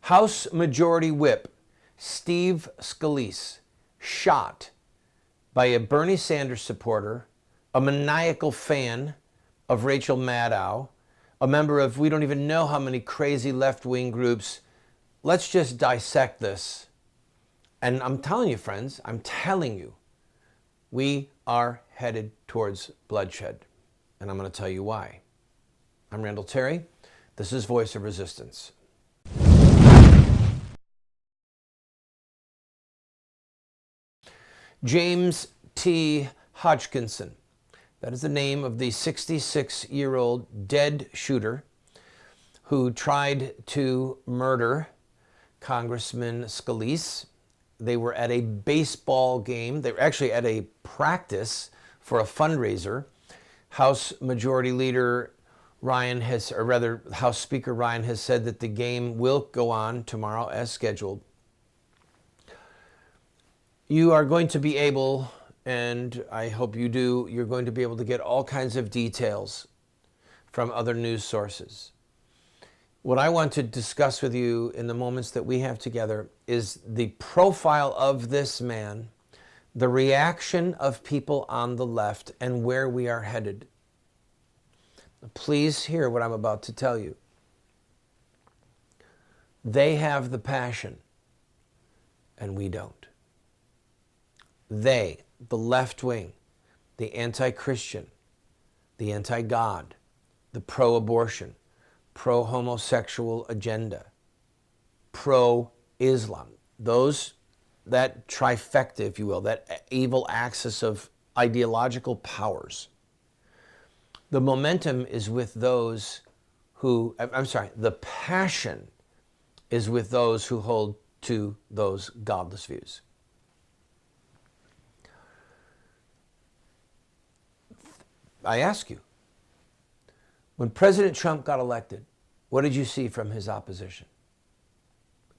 House Majority Whip Steve Scalise shot by a Bernie Sanders supporter, a maniacal fan of Rachel Maddow, a member of we don't even know how many crazy left-wing groups. Let's just dissect this. And I'm telling you, friends, I'm telling you, we are headed towards bloodshed. And I'm going to tell you why. I'm Randall Terry. This is Voice of Resistance. James T. Hodgkinson. That is the name of the 66-year-old dead shooter who tried to murder Congressman Scalise. They were at a baseball game. They were actually at a practice for a fundraiser. House Majority Leader Ryan has, or rather House Speaker Ryan has said that the game will go on tomorrow as scheduled. You are going to be able, and I hope you do, you're going to be able to get all kinds of details from other news sources. What I want to discuss with you in the moments that we have together is the profile of this man, the reaction of people on the left, and where we are headed. Please hear what I'm about to tell you. They have the passion, and we don't. They, the left wing, the anti-Christian, the anti-God, the pro-abortion, pro-homosexual agenda, pro-Islam, that trifecta, if you will, that evil axis of ideological powers. The momentum is with those who, the passion is with those who hold to those godless views. I ask you, when President Trump got elected, what did you see from his opposition?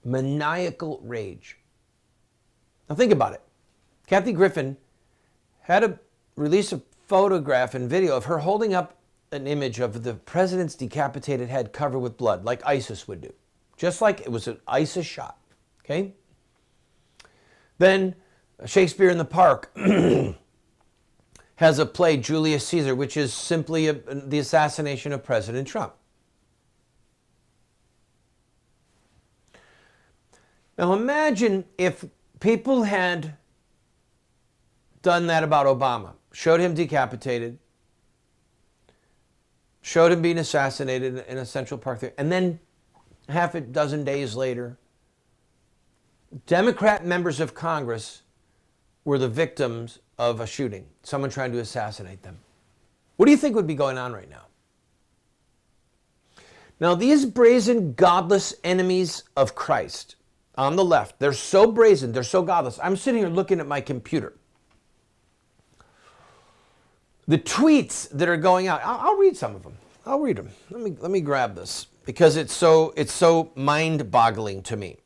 Maniacal rage. Now think about it. Kathy Griffin had to release a photograph and video of her holding up an image of the president's decapitated head covered with blood, like ISIS would do. Just like it was an ISIS shot, okay? Then Shakespeare in the Park has a play, Julius Caesar, which is simply the assassination of President Trump. Now imagine if people had done that about Obama, showed him decapitated, showed him being assassinated in a Central Park there, and then half a dozen days later, Democrat members of Congress were the victims of a shooting, someone trying to assassinate them. What do you think would be going on right now? Now, these brazen, godless enemies of Christ on the left, they're so brazen, they're so godless. I'm sitting here looking at my computer. The tweets that are going out, I'll read some of them. I'll read them. Let me grab this because it's so mind-boggling to me.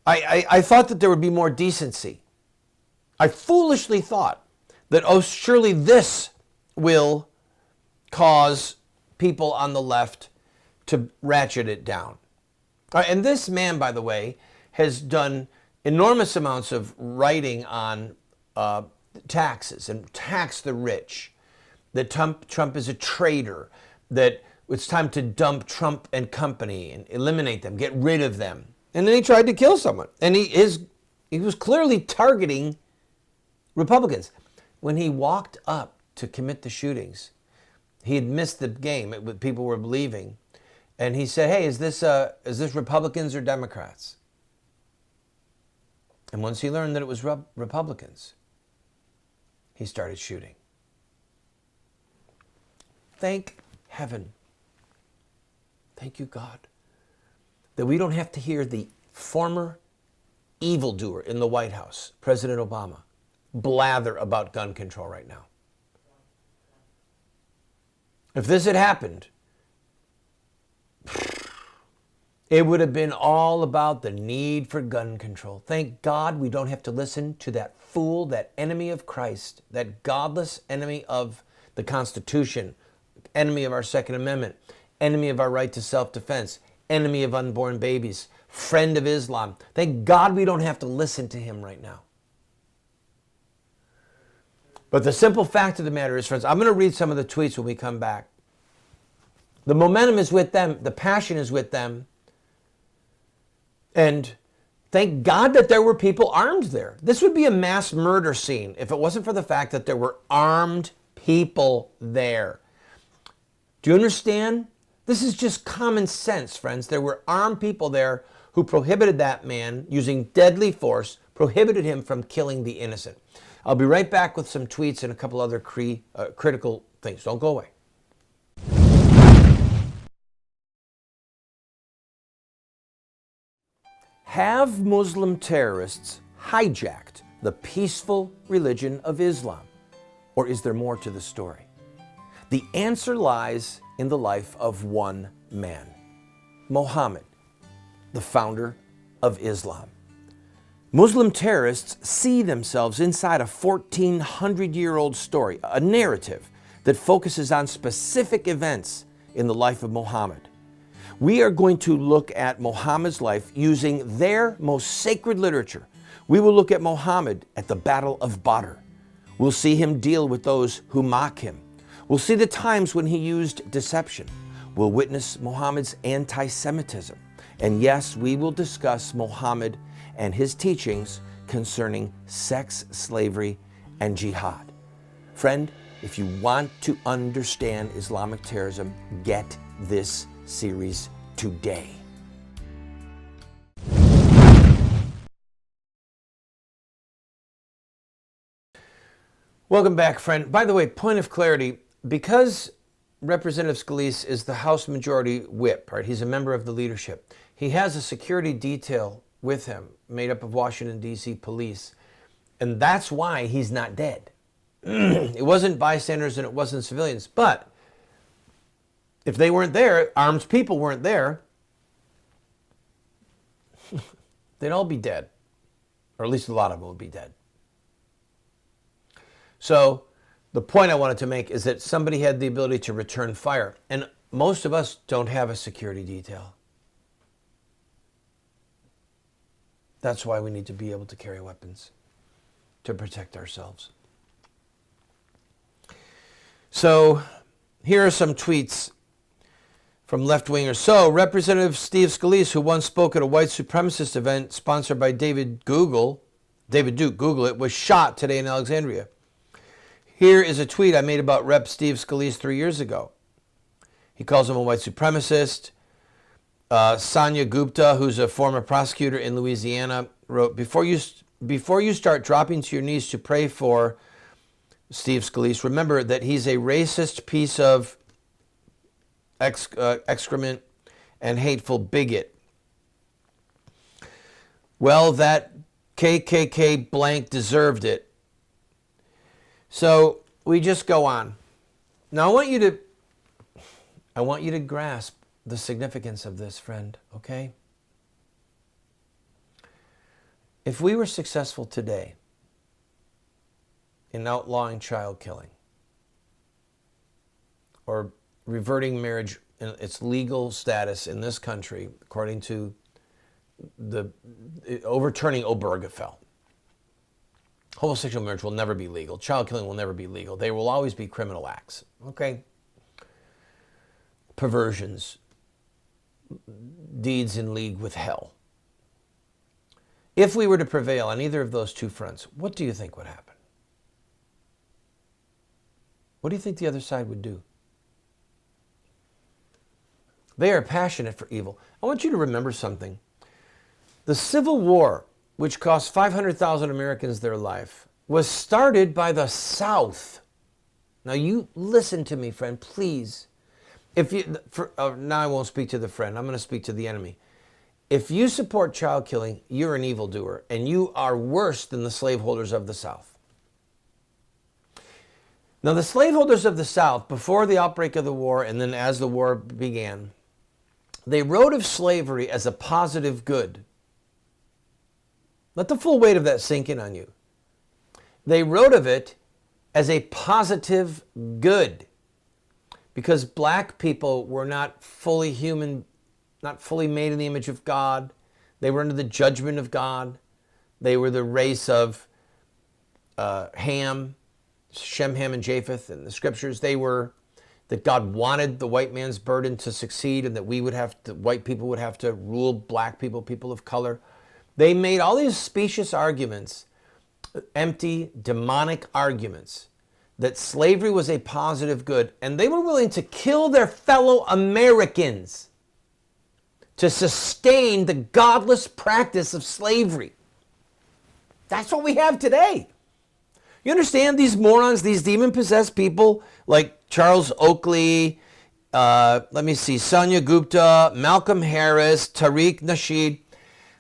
I thought that there would be more decency. I foolishly thought that, oh, surely this will cause people on the left to ratchet it down. And this man, by the way, has done enormous amounts of writing on taxes and tax the rich, that Trump is a traitor, that it's time to dump Trump and company and eliminate them, get rid of them. And then he tried to kill someone. And he was clearly targeting Republicans. When he walked up to commit the shootings, he had missed the game. People were leaving. And he said, hey, is this Republicans or Democrats? And once he learned that it was Republicans, he started shooting. Thank heaven. Thank you, God, that we don't have to hear the former evildoer in the White House, President Obama, blather about gun control right now. If this had happened, it would have been all about the need for gun control. Thank God we don't have to listen to that fool, that enemy of Christ, that godless enemy of the Constitution, enemy of our Second Amendment, enemy of our right to self-defense, enemy of unborn babies, friend of Islam. Thank God we don't have to listen to him right now. But the simple fact of the matter is, friends, I'm going to read some of the tweets when we come back. The momentum is with them. The passion is with them. And thank God that there were people armed there. This would be a mass murder scene if it wasn't for the fact that there were armed people there. Do you understand? This is just common sense, friends. There were armed people there who prohibited that man using deadly force, prohibited him from killing the innocent. I'll be right back with some tweets and a couple other critical things. Don't go away. Have Muslim terrorists hijacked the peaceful religion of Islam? Or is there more to the story? The answer lies in the life of one man, Mohammed, the founder of Islam. Muslim terrorists see themselves inside a 1,400-year-old story, a narrative that focuses on specific events in the life of Muhammad. We are going to look at Muhammad's life using their most sacred literature. We will look at Muhammad at the Battle of Badr. We'll see him deal with those who mock him. We'll see the times when he used deception. We'll witness Muhammad's anti-Semitism. And yes, we will discuss Muhammad and his teachings concerning sex, slavery, and jihad. Friend, if you want to understand Islamic terrorism, get this series today. Welcome back, friend. By the way, point of clarity, because Representative Scalise is the House Majority Whip, right? He's a member of the leadership. He has a security detail with him made up of Washington, D.C. police. And that's why he's not dead. It wasn't bystanders and it wasn't civilians. But if they weren't there, armed people weren't there, they'd all be dead. Or at least a lot of them would be dead. So the point I wanted to make is that somebody had the ability to return fire. And most of us don't have a security detail. That's why we need to be able to carry weapons to protect ourselves. So here are some tweets from left-wingers. So Representative Steve Scalise, who once spoke at a white supremacist event sponsored by David Duke, Google it, was shot today in Alexandria. Here is a tweet I made about Rep. Steve Scalise 3 years ago. He calls him a white supremacist. Sanya Gupta, who's a former prosecutor in Louisiana, wrote, before you start dropping to your knees to pray for Steve Scalise, remember that he's a racist piece of excrement and hateful bigot. Well, that KKK blank deserved it. So we just go on. Now I want you to grasp the significance of this, friend, okay? If we were successful today in outlawing child killing or reverting marriage in its legal status in this country, according to the overturning Obergefell, homosexual marriage will never be legal. Child killing will never be legal. They will always be criminal acts, okay? Perversions, deeds in league with hell. If we were to prevail on either of those two fronts, what do you think would happen? What do you think the other side would do? They are passionate for evil. I want you to remember something. The Civil War, which cost 500,000 Americans their life, was started by the South. Now you listen to me, friend, please. Now I won't speak to the friend. I'm going to speak to the enemy. If you support child killing, you're an evildoer, and you are worse than the slaveholders of the South. Now, the slaveholders of the South, before the outbreak of the war and then as the war began, they wrote of slavery as a positive good. Let the full weight of that sink in on you. They wrote of it as a positive good, because black people were not fully human not fully made in the image of God. They were under the judgment of God. They were the race of Ham, Shem, Ham, and Japheth in the scriptures. They were that God wanted the white man's burden to succeed, and that white people would have to rule black people, people of color. They made all these specious arguments, empty, demonic arguments, that slavery was a positive good, and they were willing to kill their fellow Americans to sustain the godless practice of slavery. That's what we have today. You understand, these morons, these demon-possessed people like Charles Oakley, Sonia Gupta, Malcolm Harris, Tariq Nasheed.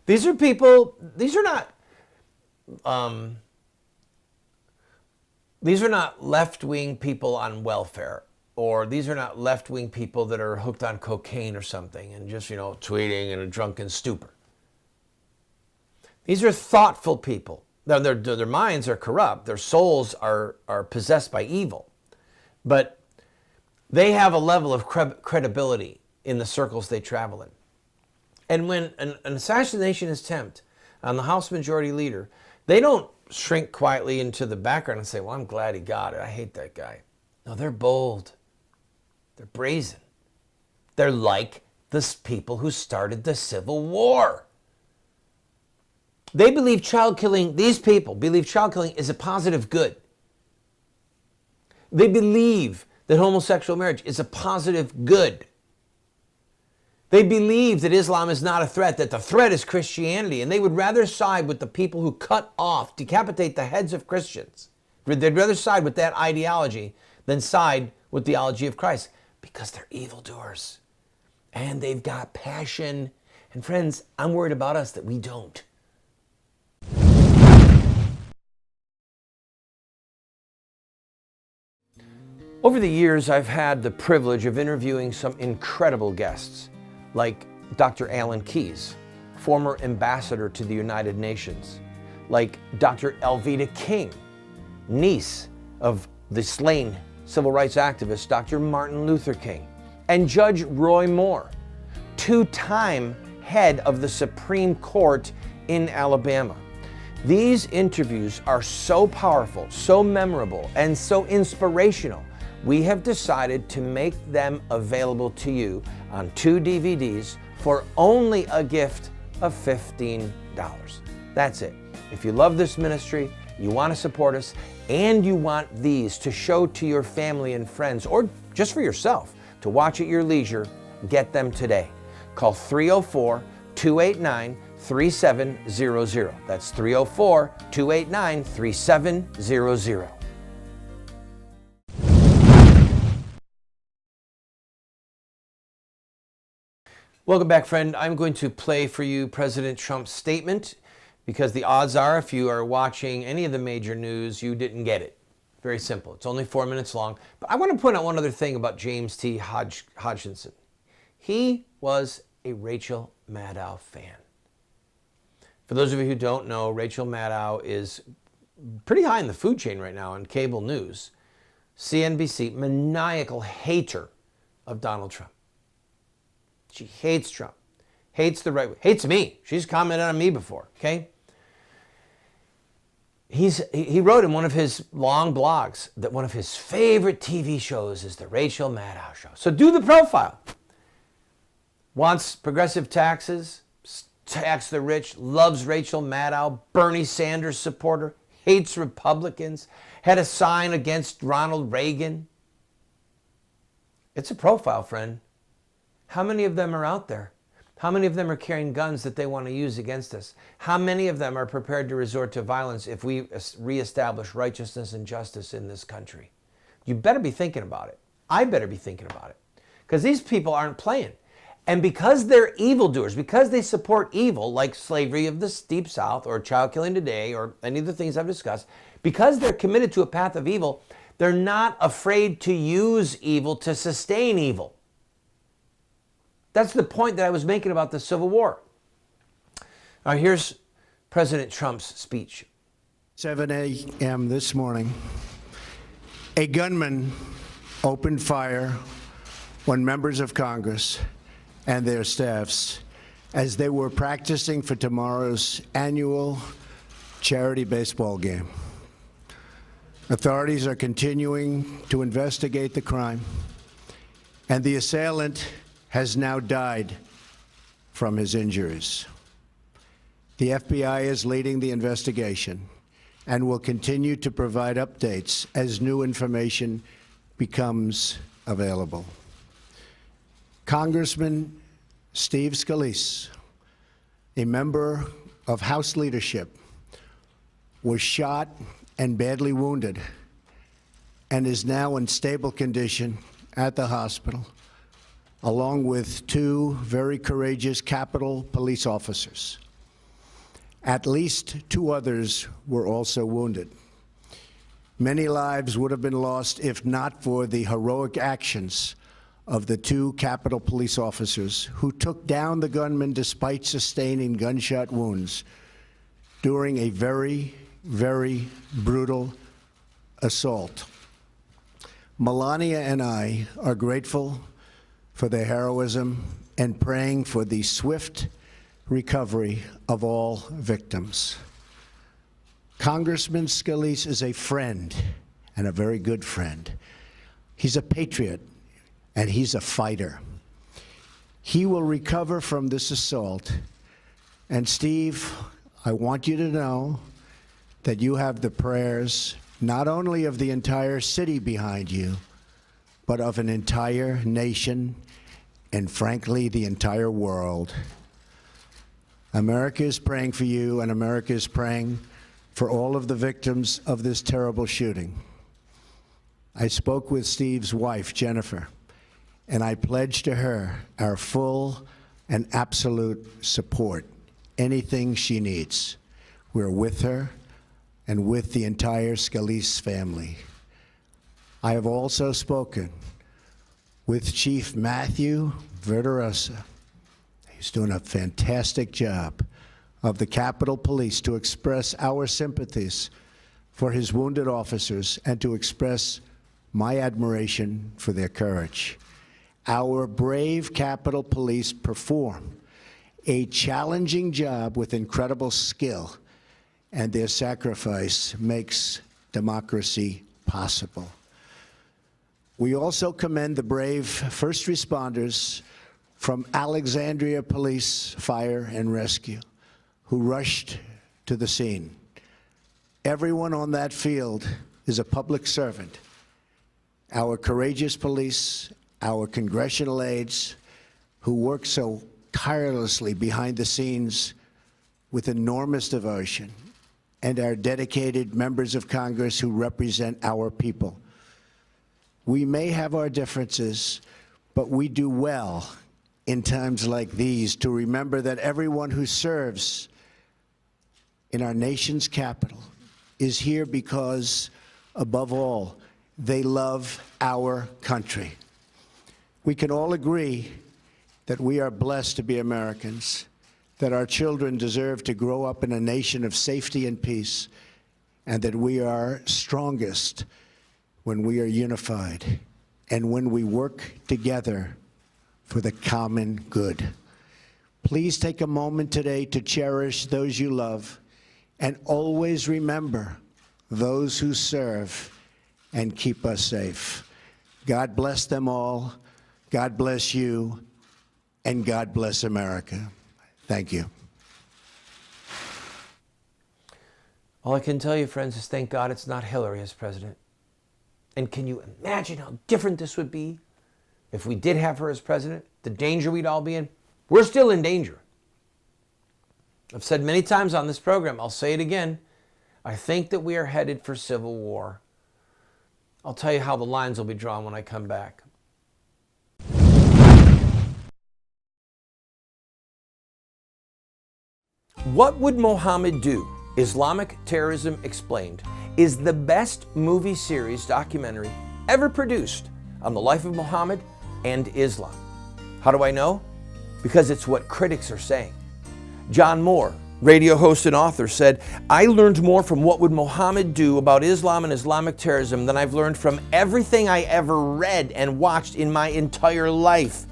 These are people, these are not left-wing people on welfare, or these are not left-wing people that are hooked on cocaine or something and just, tweeting in a drunken stupor. These are thoughtful people. Their minds are corrupt. Their souls are possessed by evil. But they have a level of credibility in the circles they travel in. And when an assassination is attempted on the House Majority Leader, they don't shrink quietly into the background and say, well, I'm glad he got it. I hate that guy. No, they're bold. They're brazen. They're like the people who started the Civil War. They believe child killing, these people believe child killing is a positive good. They believe that homosexual marriage is a positive good. They believe that Islam is not a threat, that the threat is Christianity, and they would rather side with the people who decapitate the heads of Christians. They'd rather side with that ideology than side with the theology of Christ, because they're evildoers. And they've got passion. And friends, I'm worried about us that we don't. Over the years, I've had the privilege of interviewing some incredible guests, like Dr. Alan Keyes, former ambassador to the United Nations, like Dr. Alveda King, niece of the slain civil rights activist Dr. Martin Luther King, and Judge Roy Moore, two-time head of the Supreme Court in Alabama. These interviews are so powerful, so memorable, and so inspirational. We have decided to make them available to you on 2 DVDs for only a gift of $15. That's it. If you love this ministry, you want to support us, and you want these to show to your family and friends, or just for yourself, to watch at your leisure, get them today. Call 304-289-3700. That's 304-289-3700. Welcome back, friend. I'm going to play for you President Trump's statement, because the odds are, if you are watching any of the major news, you didn't get it. Very simple. It's only 4 minutes long. But I want to point out one other thing about James T. Hodgkinson. He was a Rachel Maddow fan. For those of you who don't know, Rachel Maddow is pretty high in the food chain right now on cable news. CNBC, maniacal hater of Donald Trump. She hates Trump, hates the right way, hates me. She's commented on me before, okay? He wrote in one of his long blogs that one of his favorite TV shows is the Rachel Maddow Show. So do the profile. Wants progressive taxes, tax the rich, loves Rachel Maddow, Bernie Sanders supporter, hates Republicans, had a sign against Ronald Reagan. It's a profile, friend. How many of them are out there? How many of them are carrying guns that they want to use against us? How many of them are prepared to resort to violence if we reestablish righteousness and justice in this country? You better be thinking about it. I better be thinking about it. Because these people aren't playing. And because they're evildoers, because they support evil, like slavery of the Deep South or child killing today or any of the things I've discussed, because they're committed to a path of evil, they're not afraid to use evil to sustain evil. That's the point that I was making about the Civil War. Now, here's President Trump's speech. 7 a.m. this morning, a gunman opened fire when members of Congress and their staffs as they were practicing for tomorrow's annual charity baseball game. Authorities are continuing to investigate the crime, and the assailant has now died from his injuries. The FBI is leading the investigation and will continue to provide updates as new information becomes available. Congressman Steve Scalise, a member of House leadership, was shot and badly wounded and is now in stable condition at the hospital, along with two very courageous Capitol Police officers. At least two others were also wounded. Many lives would have been lost if not for the heroic actions of the two Capitol Police officers who took down the gunman despite sustaining gunshot wounds during a very, very brutal assault. Melania and I are grateful for their heroism and praying for the swift recovery of all victims. Congressman Scalise is a friend, and a very good friend. He's a patriot, and he's a fighter. He will recover from this assault. And Steve, I want you to know that you have the prayers not only of the entire city behind you, but of an entire nation and, frankly, the entire world. America is praying for you, and America is praying for all of the victims of this terrible shooting. I spoke with Steve's wife, Jennifer, and I pledged to her our full and absolute support, anything she needs. We're with her and with the entire Scalise family. I have also spoken with Chief Matthew Verderosa. He's doing a fantastic job, of the Capitol Police, to express our sympathies for his wounded officers and to express my admiration for their courage. Our brave Capitol Police perform a challenging job with incredible skill, and their sacrifice makes democracy possible. We also commend the brave first responders from Alexandria Police Fire and Rescue who rushed to the scene. Everyone on that field is a public servant. Our courageous police, our congressional aides who work so tirelessly behind the scenes with enormous devotion, and our dedicated members of Congress who represent our people. We may have our differences, but we do well in times like these to remember that everyone who serves in our nation's capital is here because, above all, they love our country. We can all agree that we are blessed to be Americans, that our children deserve to grow up in a nation of safety and peace, and that we are strongest when we are unified and when we work together for the common good. Please take a moment today to cherish those you love, and always remember those who serve and keep us safe. God bless them all. God bless you, and God bless America. Thank you. All I can tell you, friends, is thank God it's not Hillary as president. And can you imagine how different this would be if we did have her as president? The danger we'd all be in? We're still in danger. I've said many times on this program, I'll say it again, I think that we are headed for civil war. I'll tell you how the lines will be drawn when I come back. What Would Mohammed Do? Islamic Terrorism Explained is the best movie series documentary ever produced on the life of Mohammed and Islam. How do I know? Because it's what critics are saying. John Moore, radio host and author, said, "I learned more from What Would Mohammed Do about Islam and Islamic terrorism than I've learned from everything I ever read and watched in my entire life.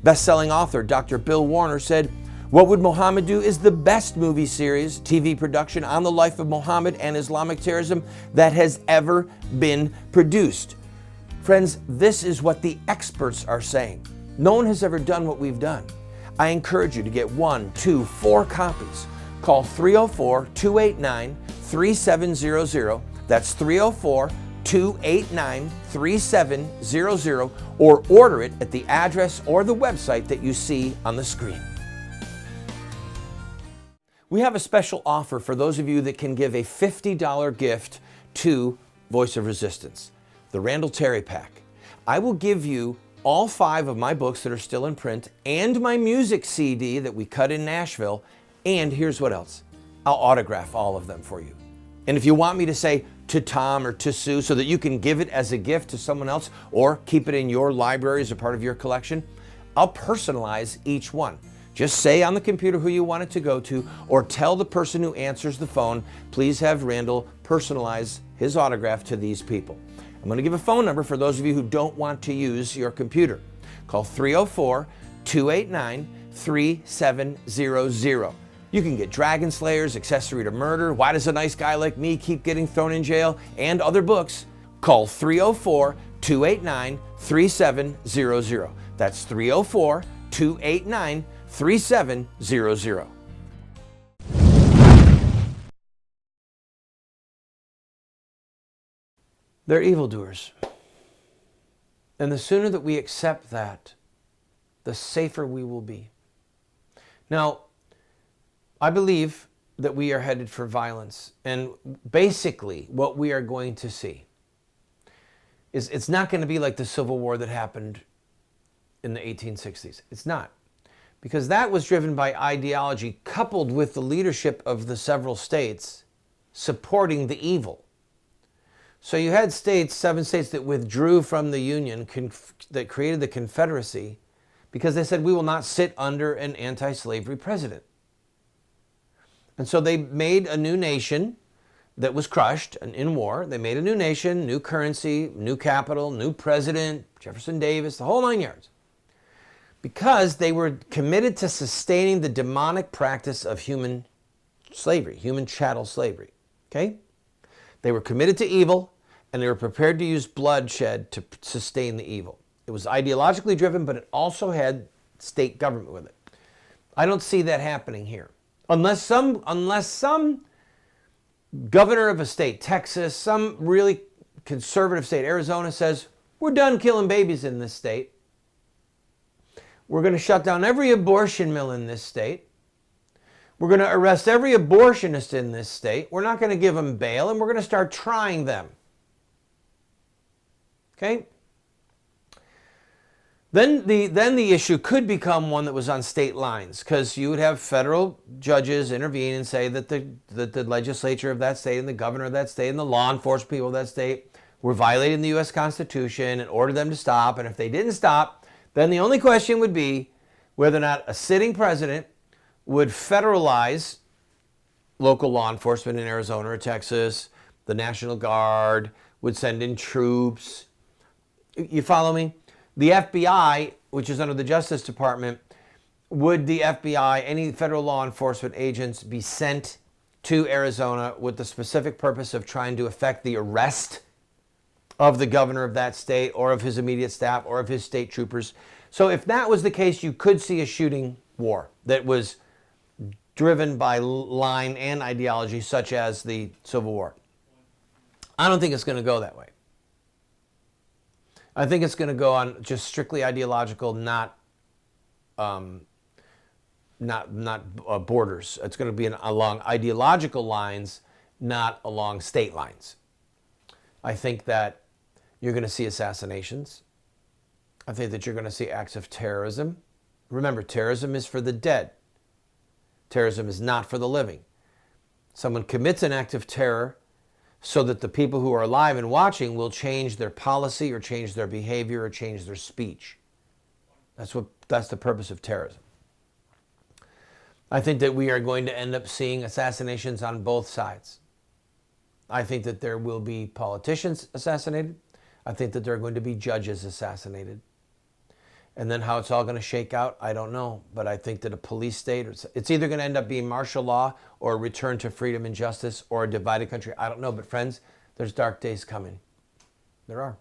Best-selling author Dr. Bill Warner said, "What Would Mohammed Do" is the best movie series, TV production on the life of Mohammed and Islamic terrorism that has ever been produced. Friends, this is what the experts are saying. No one has ever done what we've done. I encourage you to get 1, 2, 4 copies. Call 304-289-3700. That's 304-289-3700, or order it at the address or the website that you see on the screen. We have a special offer for those of you that can give a $50 gift to Voice of Resistance, the Randall Terry Pack. I will give you all 5 of my books that are still in print and my music CD that we cut in Nashville, and here's what else. I'll autograph all of them for you. And if you want me to say to Tom or to Sue so that you can give it as a gift to someone else or keep it in your library as a part of your collection, I'll personalize each one. Just say on the computer who you want it to go to, or tell the person who answers the phone, please have Randall personalize his autograph to these people. I'm going to give a phone number for those of you who don't want to use your computer. Call 304-289-3700. You can get Dragon Slayers, Accessory to Murder, Why Does a Nice Guy Like Me Keep Getting Thrown in Jail, and other books. Call 304-289-3700. That's 304-289-3700. They're evildoers. And the sooner that we accept that, the safer we will be. Now, I believe that we are headed for violence. And basically, what we are going to see is it's not going to be like the Civil War that happened in the 1860s. It's not. Because that was driven by ideology coupled with the leadership of the several states supporting the evil. So you had states, 7 states that withdrew from the Union, that created the Confederacy, because they said we will not sit under an anti-slavery president. And so they made a new nation that was crushed in war. They made a new nation, new currency, new capital, new president, Jefferson Davis, the whole 9 yards. Because they were committed to sustaining the demonic practice of human slavery, human chattel slavery. Okay? They were committed to evil, and they were prepared to use bloodshed to sustain the evil. It was ideologically driven, but it also had state government with it. I don't see that happening here. Unless some governor of a state, Texas, some really conservative state, Arizona, says, we're done killing babies in this state. We're going to shut down every abortion mill in this state. We're going to arrest every abortionist in this state. We're not going to give them bail, and we're going to start trying them. Okay? Then the issue could become one that was on state lines, because you would have federal judges intervene and say that the legislature of that state and the governor of that state and the law enforcement people of that state were violating the U.S. Constitution and order them to stop. And if they didn't stop, then the only question would be whether or not a sitting president would federalize local law enforcement in Arizona or Texas, the National Guard, would send in troops. You follow me? The FBI, which is under the Justice Department, would the FBI, any federal law enforcement agents, be sent to Arizona with the specific purpose of trying to effect the arrest of the governor of that state or of his immediate staff or of his state troopers? So if that was the case, you could see a shooting war that was driven by line and ideology, such as the Civil War. I don't think it's going to go that way. I think it's going to go on just strictly ideological, not borders. It's going to be along ideological lines, not along state lines. I think that you're going to see assassinations. I think that you're going to see acts of terrorism. Remember, terrorism is for the dead. Terrorism is not for the living. Someone commits an act of terror so that the people who are alive and watching will change their policy or change their behavior or change their speech. That's the purpose of terrorism. I think that we are going to end up seeing assassinations on both sides. I think that there will be politicians assassinated. I think that there are going to be judges assassinated. And then how it's all going to shake out, I don't know. But I think that a police state, it's either going to end up being martial law or a return to freedom and justice or a divided country. I don't know. But friends, there's dark days coming. There are.